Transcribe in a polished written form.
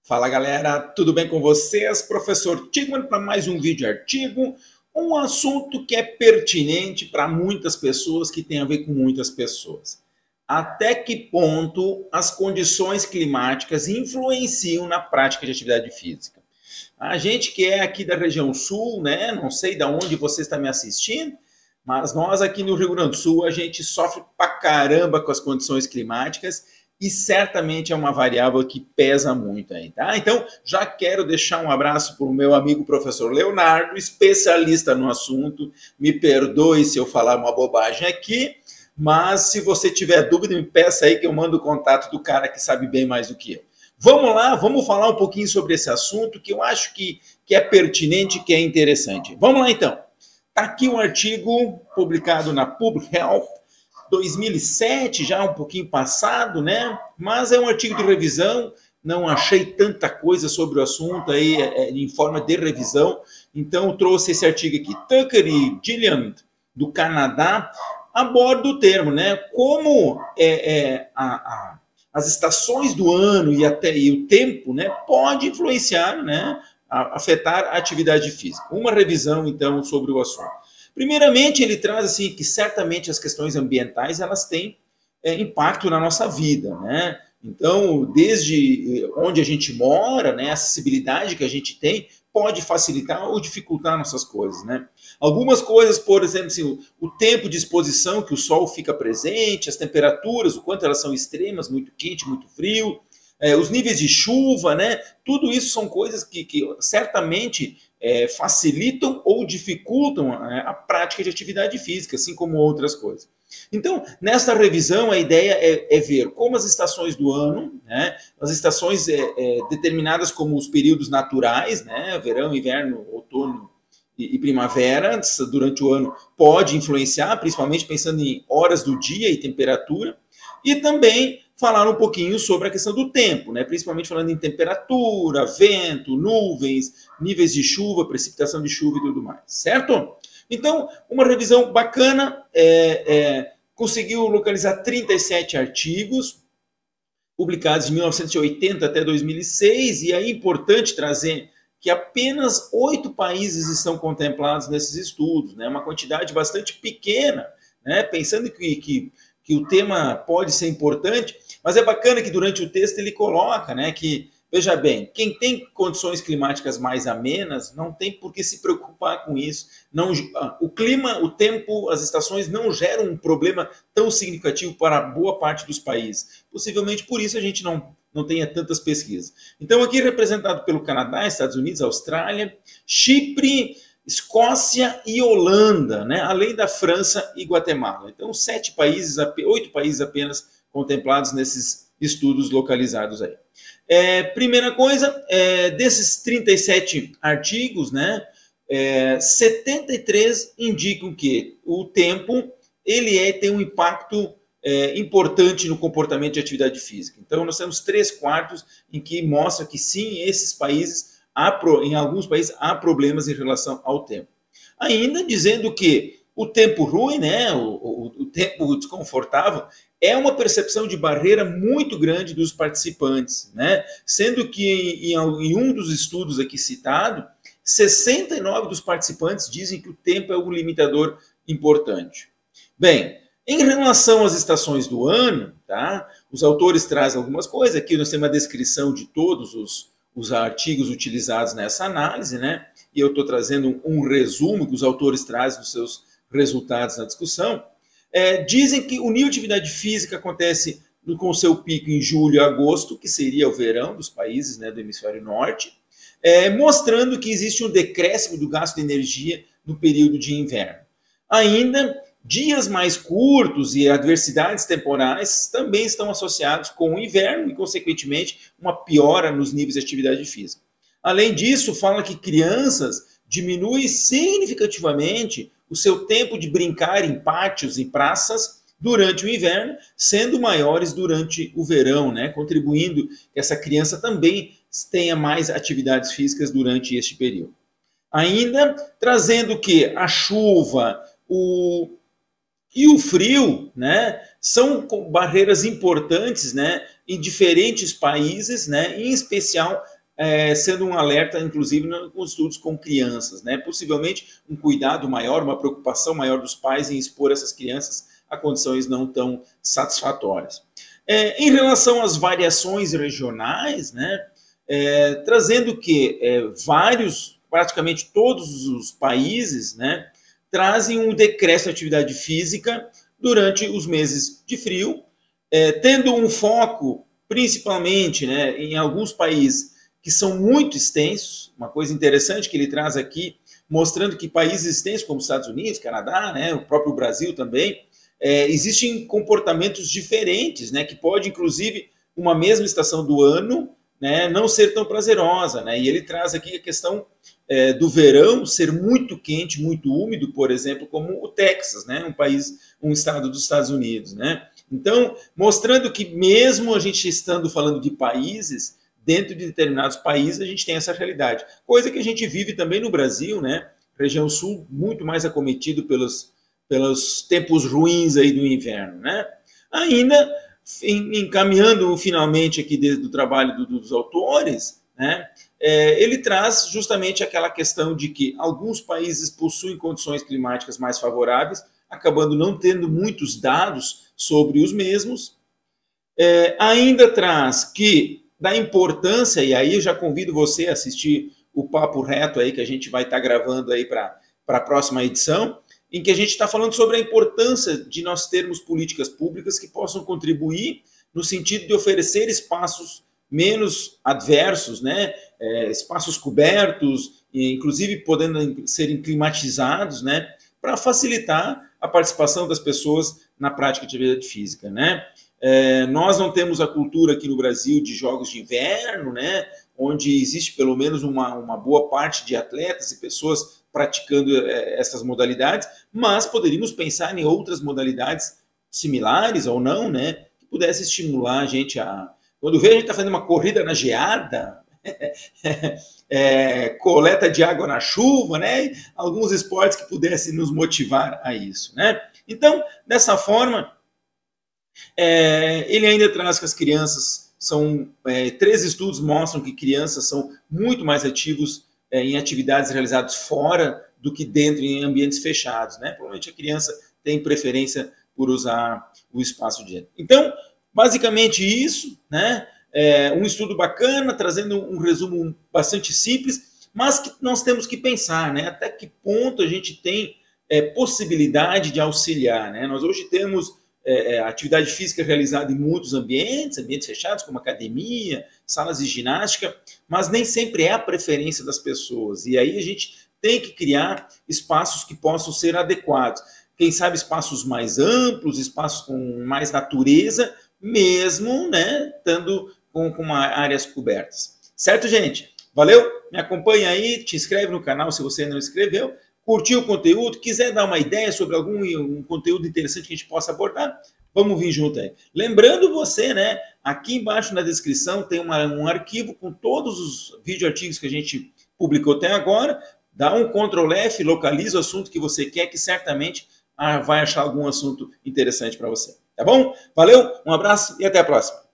Fala galera, tudo bem com vocês? Professor Tigman para mais um vídeo artigo, um assunto que é pertinente para muitas pessoas, que tem a ver com muitas pessoas. Até que ponto as condições climáticas influenciam na prática de atividade física? A gente que é aqui da região sul, né? Não sei de onde você está me assistindo, mas nós aqui no Rio Grande do Sul, a gente sofre pra caramba com as condições climáticas e certamente é uma variável que pesa muito aí, tá? Então, já quero deixar um abraço para o meu amigo professor Leonardo, especialista no assunto. Me perdoe se eu falar uma bobagem aqui, mas se você tiver dúvida, me peça aí que eu mando o contato do cara que sabe bem mais do que eu. Vamos lá, vamos falar um pouquinho sobre esse assunto que eu acho que é pertinente, que é interessante. Vamos lá então. Está aqui um artigo publicado na Public Health, 2007, já um pouquinho passado, né? Mas é um artigo de revisão, não achei tanta coisa sobre o assunto aí em forma de revisão, então trouxe esse artigo aqui. Tucker e Gilliam, do Canadá, abordam o termo, né? Como as estações do ano e o tempo, né, pode influenciar, né, afetar a atividade física. Uma revisão, então, sobre o assunto. Primeiramente, ele traz assim que certamente as questões ambientais elas têm impacto na nossa vida, né? Então, desde onde a gente mora, né, a acessibilidade que a gente tem pode facilitar ou dificultar nossas coisas, né? Algumas coisas, por exemplo, assim, o tempo de exposição que o sol fica presente, as temperaturas, o quanto elas são extremas, muito quente, muito frio, os níveis de chuva, né? Tudo isso são coisas que certamente facilitam ou dificultam a prática de atividade física, assim como outras coisas. Então, nesta revisão, a ideia é ver como as estações do ano, né, as estações determinadas como os períodos naturais, né, verão, inverno, outono e primavera, durante o ano, pode influenciar, principalmente pensando em horas do dia e temperatura, e também falar um pouquinho sobre a questão do tempo, né? Principalmente falando em temperatura, vento, nuvens, níveis de chuva, precipitação de chuva e tudo mais, certo? Então, uma revisão bacana, conseguiu localizar 37 artigos, publicados de 1980 até 2006, e é importante trazer que apenas 8 países estão contemplados nesses estudos, né? Uma quantidade bastante pequena, né? Pensando que o tema pode ser importante, mas é bacana que durante o texto ele coloca, né, que, veja bem, quem tem condições climáticas mais amenas não tem por que se preocupar com isso. Não, o clima, o tempo, as estações não geram um problema tão significativo para boa parte dos países. Possivelmente por isso a gente não tenha tantas pesquisas. Então aqui representado pelo Canadá, Estados Unidos, Austrália, Chipre, Escócia e Holanda, né? Além da França e Guatemala. Então, 8 países apenas contemplados nesses estudos localizados aí. Primeira coisa, desses 37 artigos, né, 73 indicam que o tempo tem um impacto importante no comportamento de atividade física. Então, nós temos 3/4 em que mostra que sim, esses países em alguns países há problemas em relação ao tempo. Ainda dizendo que o tempo ruim, né, o tempo desconfortável, é uma percepção de barreira muito grande dos participantes, né? Sendo que em um dos estudos aqui citado, 69 dos participantes dizem que o tempo é um limitador importante. Bem, em relação às estações do ano, tá? Os autores trazem algumas coisas. Aqui nós temos uma descrição de todos os artigos utilizados nessa análise, né? E eu estou trazendo um resumo que os autores trazem dos seus resultados na discussão. Dizem que o nível de atividade física acontece com seu pico em julho e agosto, que seria o verão dos países, né, do hemisfério norte, mostrando que existe um decréscimo do gasto de energia no período de inverno. Ainda, dias mais curtos e adversidades temporais também estão associados com o inverno e, consequentemente, uma piora nos níveis de atividade física. Além disso, fala que crianças diminuem significativamente o seu tempo de brincar em pátios e praças durante o inverno, sendo maiores durante o verão, né? Contribuindo que essa criança também tenha mais atividades físicas durante este período. Ainda trazendo que a chuva, e o frio, né, são barreiras importantes, né, em diferentes países, né, em especial sendo um alerta, inclusive, nos estudos com crianças, né? Possivelmente um cuidado maior, uma preocupação maior dos pais em expor essas crianças a condições não tão satisfatórias. Em relação às variações regionais, né? Trazendo que praticamente todos os países, né, trazem um decréscimo de atividade física durante os meses de frio, tendo um foco principalmente, né, em alguns países que são muito extensos. Uma coisa interessante que ele traz aqui, mostrando que países extensos como os Estados Unidos, Canadá, né, o próprio Brasil também, existem comportamentos diferentes, né, que pode, inclusive, uma mesma estação do ano, né, não ser tão prazerosa, né? E ele traz aqui a questão do verão ser muito quente, muito úmido, por exemplo, como o Texas, né, um estado dos Estados Unidos, né? Então, mostrando que mesmo a gente estando falando de países, dentro de determinados países a gente tem essa realidade. Coisa que a gente vive também no Brasil, né? Região sul muito mais acometido pelos tempos ruins aí do inverno, né? Ainda encaminhando finalmente aqui do trabalho dos autores, né? Ele traz justamente aquela questão de que alguns países possuem condições climáticas mais favoráveis, acabando não tendo muitos dados sobre os mesmos. Ainda traz que da importância, e aí eu já convido você a assistir o Papo Reto aí que a gente vai estar gravando aí para a próxima edição, em que a gente está falando sobre a importância de nós termos políticas públicas que possam contribuir no sentido de oferecer espaços menos adversos, né? Espaços cobertos, inclusive podendo serem climatizados, né? Para facilitar a participação das pessoas na prática de atividade física, né? Nós não temos a cultura aqui no Brasil de jogos de inverno, né? Onde existe pelo menos uma boa parte de atletas e pessoas praticando essas modalidades, mas poderíamos pensar em outras modalidades similares ou não, né? Que pudesse estimular a gente a... Quando vê, a gente está fazendo uma corrida na geada, coleta de água na chuva, né? Alguns esportes que pudessem nos motivar a isso, né? Então, dessa forma, ele ainda traz que as crianças são... 3 estudos mostram que crianças são muito mais ativos em atividades realizadas fora do que dentro, em ambientes fechados, né? Provavelmente a criança tem preferência por usar o espaço de dentro. Então, basicamente isso, né? Um estudo bacana, trazendo um resumo bastante simples, mas que nós temos que pensar, né? Até que ponto a gente tem possibilidade de auxiliar, né? Nós hoje temos atividade física realizada em muitos ambientes fechados, como academia, salas de ginástica, mas nem sempre é a preferência das pessoas. E aí a gente tem que criar espaços que possam ser adequados. Quem sabe espaços mais amplos, espaços com mais natureza, mesmo, né, estando com áreas cobertas. Certo, gente? Valeu? Me acompanha aí, te inscreve no canal se você não inscreveu. Curtiu o conteúdo, quiser dar uma ideia sobre um conteúdo interessante que a gente possa abordar, vamos vir junto aí. Lembrando você, né, aqui embaixo na descrição tem um arquivo com todos os vídeo-artigos que a gente publicou até agora. Dá um Ctrl F, localiza o assunto que você quer, que certamente vai achar algum assunto interessante para você. Tá bom? Valeu, um abraço e até a próxima.